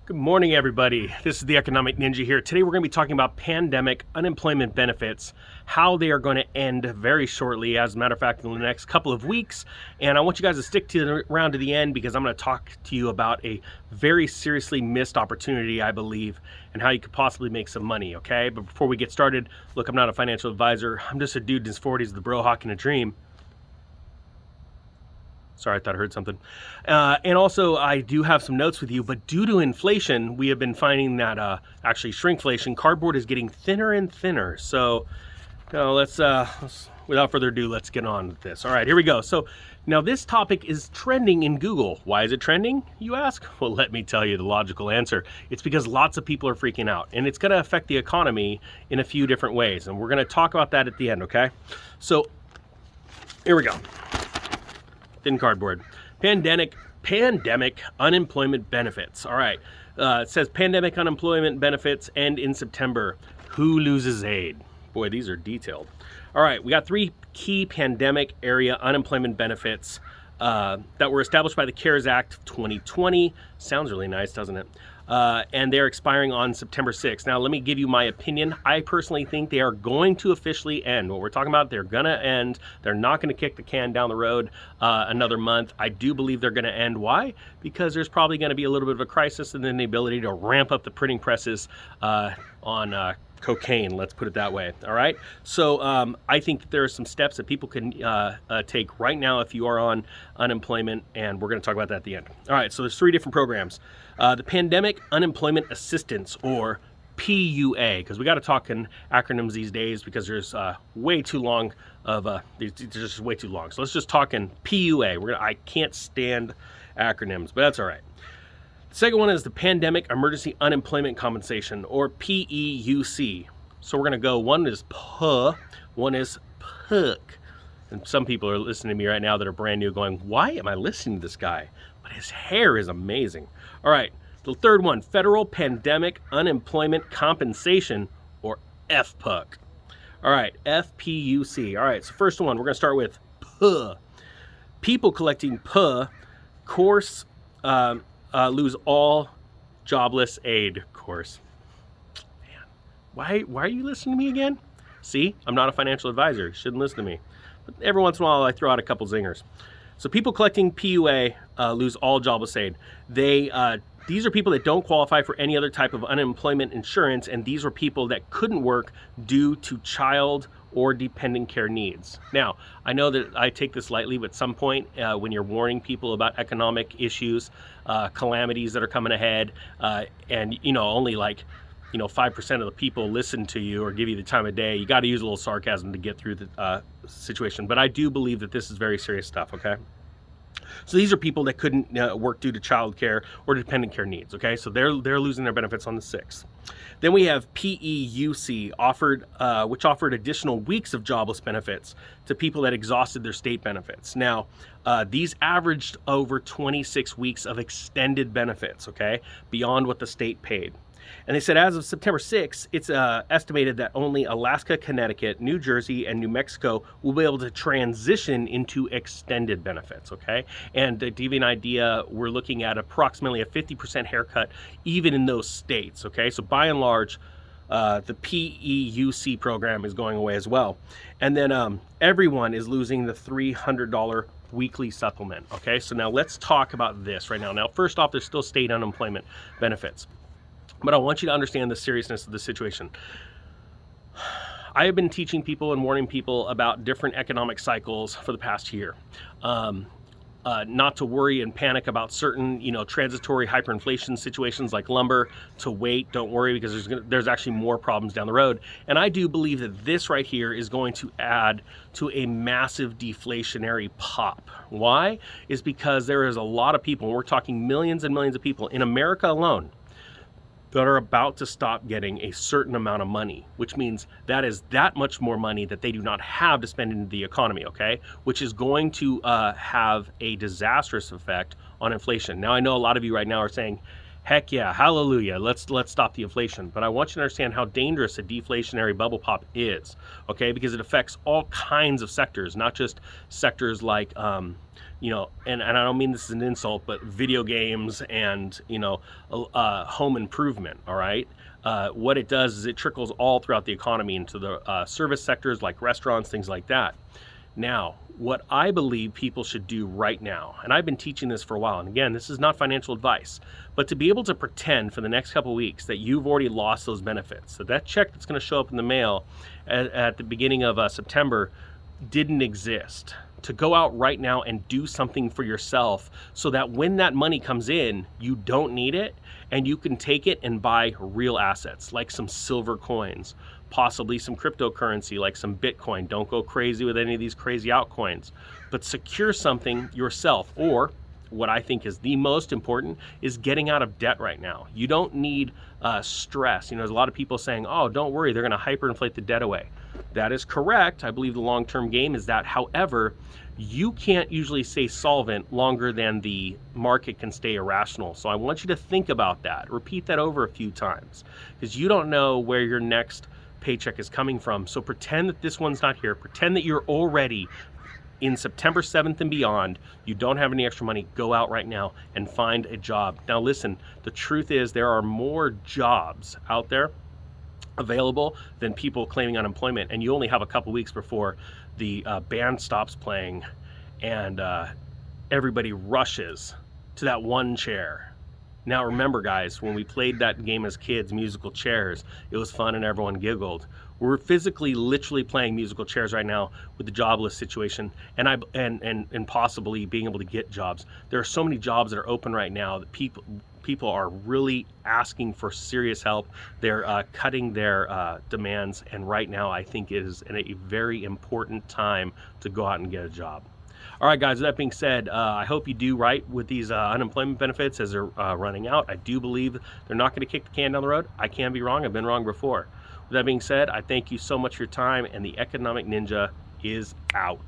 Good morning, everybody. This is the Economic Ninja here. Today we're going to be talking about pandemic unemployment benefits, how they are going to end very shortly, as a matter of fact, in the next couple of weeks. And I want you guys to stick around to the end because I'm going to talk to you about a very seriously missed opportunity, I believe, and how you could possibly make some money, okay? But before we get started, look, I'm not a financial advisor. I'm just a dude in his 40s, the bro hawking a dream. Sorry, I thought I heard something. And also, I do have some notes with you, but due to inflation, we have been finding that actually shrinkflation, cardboard is getting thinner and thinner. So, let's without further ado, let's get on with this. All right, here we go. So now this topic is trending in Google. Why is it trending, you ask? Well, let me tell you the logical answer. It's because lots of people are freaking out, and it's going to affect the economy in a few different ways. And we're going to talk about that at the end, okay? So here we go. Thin cardboard. Pandemic unemployment benefits. All right. It says pandemic unemployment benefits end in September. Who loses aid? Boy, these are detailed. All right. We got three key pandemic area unemployment benefits that were established by the CARES Act of 2020. Sounds really nice, doesn't it? And they're expiring on September 6th. Now, let me give you my opinion. I personally think they are going to officially end. What we're talking about, they're going to end. They're not going to kick the can down the road another month. I do believe they're going to end. Why? Because there's probably going to be a little bit of a crisis and then the ability to ramp up the printing presses on cocaine, let's put it that way. All right. So I think that there are some steps that people can take right now if you are on unemployment, and we're going to talk about that at the end. All right. So there's three different programs. The Pandemic Unemployment Assistance, or PUA, because we got to talk in acronyms these days because there's way too long of they're just way too long. So let's just talk in PUA. I can't stand acronyms, but that's all right. The second one is the Pandemic Emergency Unemployment Compensation, or PEUC. So we're going to go, one is PUH, one is PUC. And some people are listening to me right now that are brand new going, why am I listening to this guy? But his hair is amazing. All right, the third one, Federal Pandemic Unemployment Compensation, or FPUC. All right, FPUC. All right, so first one, we're going to start with PUH. People collecting PUH course lose all jobless aid course. Man, why are you listening to me again? See, I'm not a financial advisor. You shouldn't listen to me. But every once in a while, I throw out a couple zingers. So people collecting PUA lose all jobless aid. These are people that don't qualify for any other type of unemployment insurance, and these were people that couldn't work due to child or dependent care needs. Now, I know that I take this lightly, but at some point when you're warning people about economic issues, calamities that are coming ahead, and only 5% of the people listen to you or give you the time of day, you got to use a little sarcasm to get through the situation. But I do believe that this is very serious stuff, okay? So these are people that couldn't work due to child care or dependent care needs, okay? So they're losing their benefits on the 6th. Then we have PEUC, which offered additional weeks of jobless benefits to people that exhausted their state benefits. Now, these averaged over 26 weeks of extended benefits, okay, beyond what the state paid. And they said as of September 6th, it's estimated that only Alaska, Connecticut, New Jersey, and New Mexico will be able to transition into extended benefits, okay? And to give you an idea, we're looking at approximately a 50% haircut even in those states, okay? So by and large, the PEUC program is going away as well. And then everyone is losing the $300 weekly supplement, okay? So now let's talk about this right now. Now, first off, there's still state unemployment benefits. But I want you to understand the seriousness of the situation. I have been teaching people and warning people about different economic cycles for the past year. Not to worry and panic about certain, transitory hyperinflation situations like lumber, to wait, don't worry, because there's actually more problems down the road. And I do believe that this right here is going to add to a massive deflationary pop. Why? Is because there is a lot of people, and we're talking millions and millions of people in America alone, that are about to stop getting a certain amount of money, which means that is that much more money that they do not have to spend into the economy, okay? Which is going to have a disastrous effect on inflation. Now, I know a lot of you right now are saying, heck yeah, hallelujah, let's stop the inflation. But I want you to understand how dangerous a deflationary bubble pop is, okay? Because it affects all kinds of sectors, not just sectors like you know, and I don't mean this as an insult, but video games and, you know, home improvement, all right? What it does is it trickles all throughout the economy into the service sectors like restaurants, things like that. Now, what I believe people should do right now, and I've been teaching this for a while, and again, this is not financial advice, but to be able to pretend for the next couple of weeks that you've already lost those benefits, so that check that's going to show up in the mail at the beginning of September didn't exist. To go out right now and do something for yourself so that when that money comes in, you don't need it and you can take it and buy real assets like some silver coins, possibly some cryptocurrency like some Bitcoin. Don't go crazy with any of these crazy altcoins, but secure something yourself. Or what I think is the most important is getting out of debt right now. You don't need stress. You know, there's a lot of people saying, oh, don't worry, they're going to hyperinflate the debt away. That is correct. I believe the long-term game is that. However, you can't usually stay solvent longer than the market can stay irrational. So I want you to think about that. Repeat that over a few times because you don't know where your next paycheck is coming from. So pretend that this one's not here. Pretend that you're already in September 7th and beyond. You don't have any extra money. Go out right now and find a job. Now listen, the truth is there are more jobs out there available than people claiming unemployment, and you only have a couple weeks before the band stops playing and everybody rushes to that one chair. Now remember guys, when we played that game as kids, musical chairs, it was fun and everyone giggled. We're physically literally playing musical chairs right now with the jobless situation and possibly being able to get jobs. There are so many jobs that are open right now that people are really asking for serious help. They're cutting their demands, and right now I think it is a very important time to go out and get a job. All right, guys, with that being said, I hope you do right with these unemployment benefits as they're running out. I do believe they're not going to kick the can down the road. I can be wrong. I've been wrong before. With that being said, I thank you so much for your time, and the Economic Ninja is out.